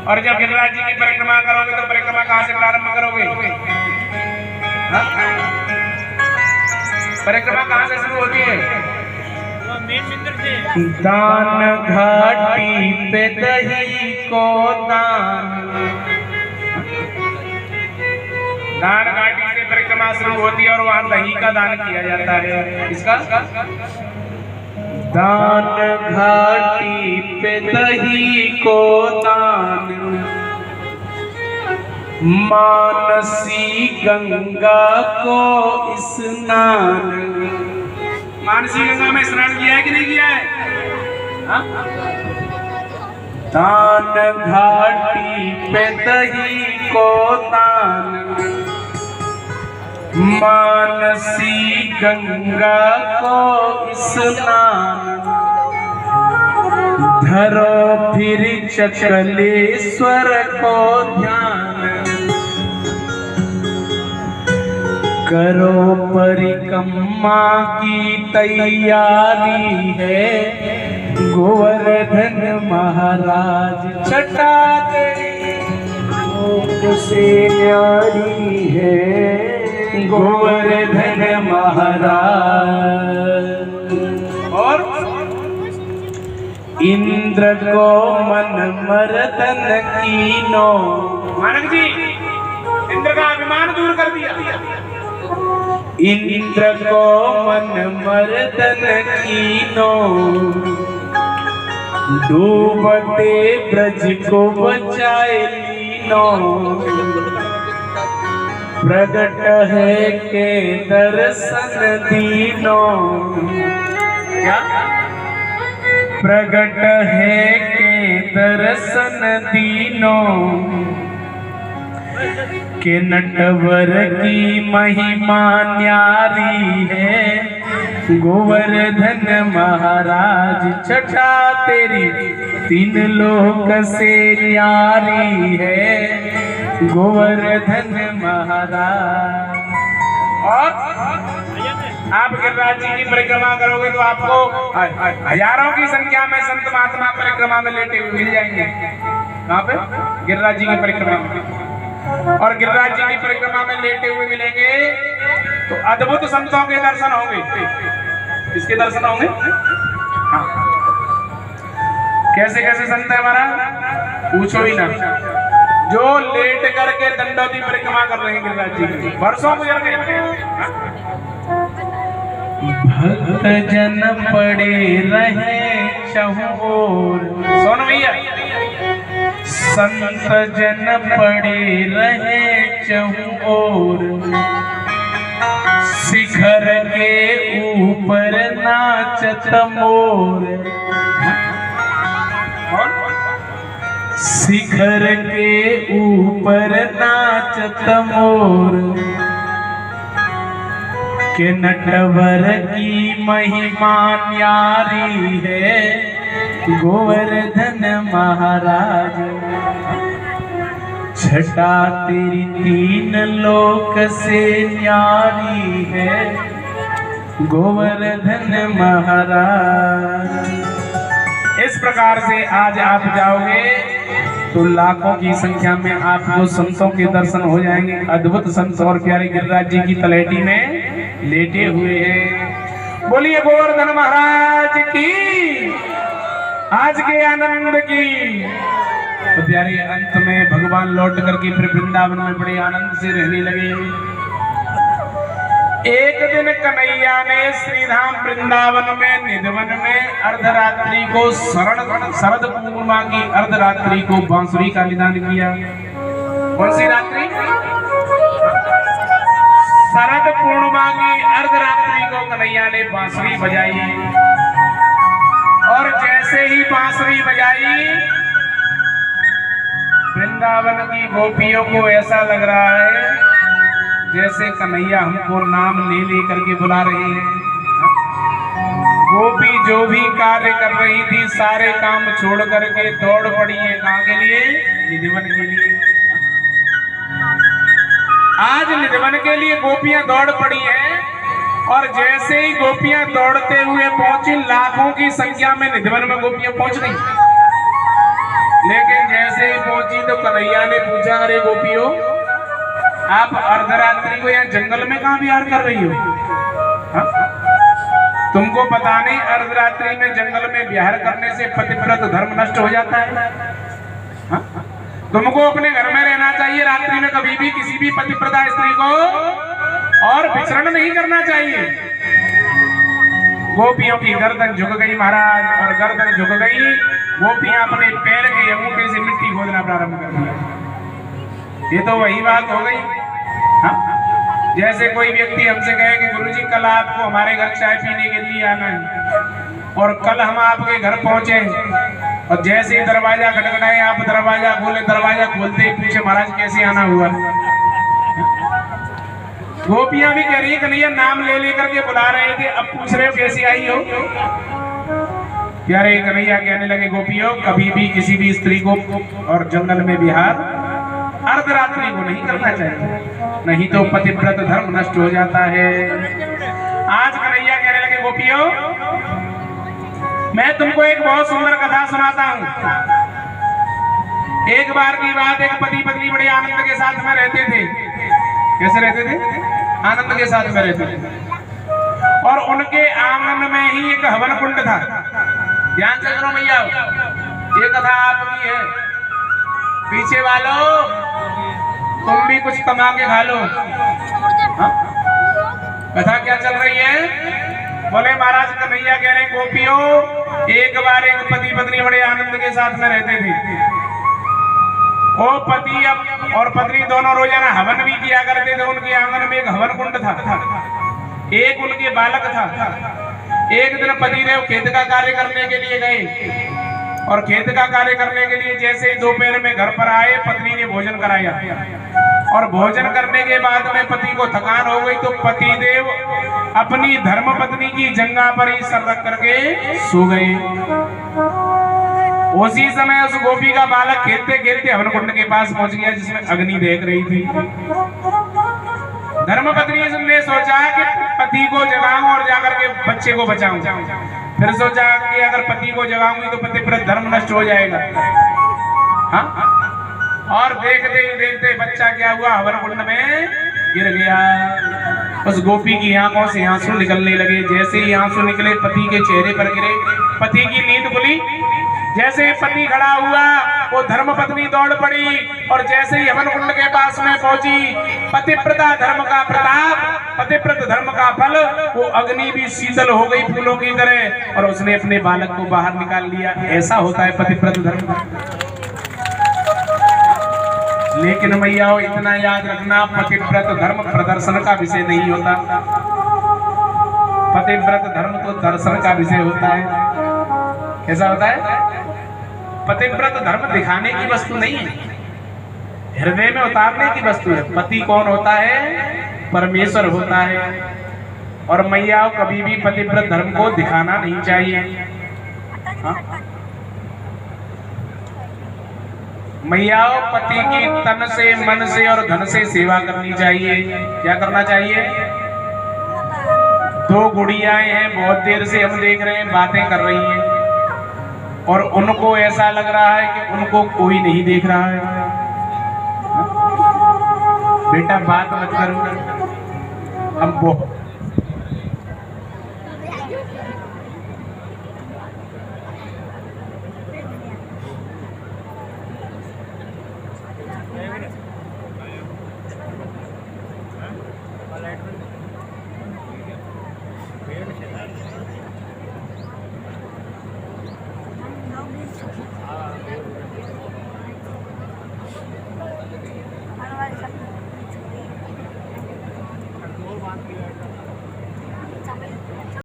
और जब गिरिराज जी की परिक्रमा करोगे तो परिक्रमा कहाँ से प्रारंभ करोगे? परिक्रमा कहाँ से शुरू होती है? दान घाटी पे दही को दान घाटी से परिक्रमा शुरू होती है और वहां दही का दान किया जाता है। इसका दान घाटी पे दही को दान, मानसी गंगा को स्नान। मानसी गंगा में स्नान किया है कि नहीं किया है? दान घाटी पे दही को दान, मानसी गंगा को स्नान। धरो फिर चकलेश्वर को ध्यान, करो परिक्रमा की तैयारी है। गोवर्धन महाराज छटा तेरी लोक से न्यारी है। गोवर्धन महाराज और इंद्र को मन मर्दन कीनो। मानक जी, इंद्र का अभिमान दूर कर दिया। इंद्र को मन मर्दन कीनो, डूबते ब्रज को बचाए लीनो। प्रगट है के दर्शन दीनो। क्या? प्रगट है के दर्शन दीनो, के नटवर की महिमा न्यारी है। गोवर्धन महाराज छटा तेरी तीन लोक से न्यारी है। गोवर्धन महाराज। और आप गिरिराज जी की परिक्रमा करोगे तो आपको हजारों की संख्या में संत महात्मा परिक्रमा में लेटे हुए मिल जाएंगे। कहाँ पे? गिरिराज जी की परिक्रमा में। और गिरिराज जी की परिक्रमा में लेटे हुए मिलेंगे तो अद्भुत संतों के दर्शन होंगे। किसके दर्शन होंगे? हाँ। कैसे कैसे संत है हमारा? पूछो ही ना। जो लेट करके दंडोती परिक्रमा कर रहे हैं गिरिराज जी की, वर्षों गुजर गए। भक्त जन पड़े रहे चहुओर। सुनो भैया, संत जन पड़े रहे चहुओर, शिखर के ऊपर नाचत मोर। शिखर के ऊपर नाचत मोर, के नटवर की महिमा न्यारी है। गोवर्धन महाराज छटा तेरी तीन लोक से न्यारी है। गोवर्धन महाराज। इस प्रकार से आज आप जाओगे तो लाखों की संख्या में आपको संतों के दर्शन हो जाएंगे। अद्भुत संत और प्यारे गिरिराज जी की तलहटी में लेटे हुए हैं। बोलिए गोवर्धन महाराज की, आज के आनंद की। तो प्यारे अंत में भगवान लौट करके फिर वृंदावन में बड़े आनंद से रहने लगे। एक दिन कन्हैया ने श्रीधाम वृंदावन में निधवन में अर्धरात्रि को शरद पूर्णिमा की अर्धरात्रि को बांसुरी का निदान किया। कौन सी रात्रि? शरद पूर्णिमा की अर्धरात्रि को कन्हैया ने बांसुरी बजाई। और जैसे ही बांसुरी बजाई, वृंदावन की गोपियों को ऐसा लग रहा है जैसे कन्हैया हमको नाम ले ले करके बुला रहे हैं। गोपी जो भी कार्य कर रही थी सारे काम छोड़ करके दौड़ पड़ी है। कहाँ के लिए? निधिवन के लिए। आज निधिवन के लिए गोपियां दौड़ पड़ी हैं। और जैसे ही गोपियां दौड़ते हुए पहुंची, लाखों की संख्या में निधिवन में गोपियां पहुंच गई। लेकिन जैसे ही पहुंची तो कन्हैया ने पूछा, अरे गोपियों, आप अर्धरात्रि को यहाँ जंगल में कहाँ विहार कर रही हो? हा? तुमको पता नहीं अर्धरात्रि में जंगल में विहार करने से पतिव्रत धर्म नष्ट हो जाता है? हा? तुमको अपने घर में रहना चाहिए, रात्रि में कभी भी किसी भी पतिव्रता स्त्री को और विचरण नहीं करना चाहिए। गोपियों की गर्दन झुक गई महाराज, और गर्दन झुक गई, गोपियां अपने पैर के अंगूठे से मिट्टी खोदना प्रारंभ कर दिया। ये तो वही बात हो गई। हाँ? जैसे कोई व्यक्ति हमसे कहे कि गुरुजी कल आपको हमारे घर चाय पीने के लिए आना है, और कल हम आपके घर पहुंचे और जैसे ही दरवाजा खटखटाए, आप दरवाजा खोले, दरवाजा खोलते ही पूछे महाराज कैसे आना हुआ? गोपियां भी कह रही है कन्हैया नाम ले लेकर के बुला रहे थे, अब पूछ रहे हो कैसे आई हो? प्यारे कन्हैया कहने लगे, गोपियों, कभी भी किसी भी स्त्री को और जंगल में विहार अर्धरात्रि को नहीं करना चाहिए, नहीं तो पतिव्रत धर्म नष्ट हो जाता है। आज कन्हैया कहने लगे, गोपियों, मैं तुमको एक बहुत सुंदर कथा सुनाता हूँ। एक बार की बात, एक पति पत्नी बड़े आनंद के साथ में रहते थे। कैसे रहते थे? आनंद के साथ में रहते थे, और उनके आंगन में ही एक हवन कुंड था। ध्यान से सुनो भैया, ये कथा आपकी है। पीछे वालों, तुम भी कुछ कमा के खा लो। हाँ? कथा क्या चल रही है? बोले महाराज कन्हैया कह रहे, गोपियों, एक बार एक पति पत्नी बड़े आनंद के साथ में रहते थे। वो पति अब और पत्नी दोनों रोजाना हवन भी किया करते थे। उनके आंगन में एक हवन कुंड था, एक उनके बालक था। एक दिन पतिदेव खेत का कार्य करने के लिए गए, और खेत का कार्य करने के लिए जैसे ही दोपहर में घर पर आए, पत्नी ने भोजन कराया, और भोजन करने के बाद में पति को थकान हो गई तो पतिदेव अपनी धर्म पत्नी की जंघा पर ही सर रख करके सो गए। उसी समय उस गोपी का बालक खेलते खेलते हवन कुंड के पास पहुंच गया, जिसमें अग्नि देख रही थी। धर्मपत्नी ने सोचा कि पति को जगाऊं और जाकर के बच्चे को बचाऊं। फिर सोचा कि अगर पति को जगाऊंगी तो पतिव्रत धर्म नष्ट हो जाएगा। हाँ? और देखते ही देखते बच्चा क्या हुआ, हवन कुंड में गिर गया। उस गोपी की आंखों से आंसू निकलने लगे। जैसे ही आंसू निकले, पति के चेहरे पर गिरे, पति की नींद खुली। जैसे ही पति खड़ा हुआ, वो धर्मपत्नी दौड़ पड़ी, और जैसे ही हवन कुंड के पास में पहुंची, पतिव्रता धर्म का प्रताप, पतिव्रत धर्म का फल, वो अग्नि भी शीतल हो गई फूलों की तरह, और उसने अपने बालक को बाहर निकाल लिया। ऐसा होता है पतिव्रत धर्म। लेकिन मैया इतना याद रखना, पतिव्रत धर्म प्रदर्शन का विषय नहीं होता। पतिव्रत धर्म तो दर्शन का विषय होता है। कैसा होता है? पतिव्रत धर्म दिखाने की वस्तु नहीं है, हृदय में उतारने की वस्तु है। पति कौन होता है? परमेश्वर होता है। और मैया कभी भी पतिव्रत धर्म को दिखाना नहीं चाहिए। हाँ? मैया पति की तन से, मन से और धन से सेवा करनी चाहिए। क्या करना चाहिए? दो गुड़ियाएं हैं, बहुत देर से हम देख रहे हैं, बातें कर रही हैं, और उनको ऐसा लग रहा है कि उनको कोई नहीं देख रहा है। बेटा बात मत करो, हम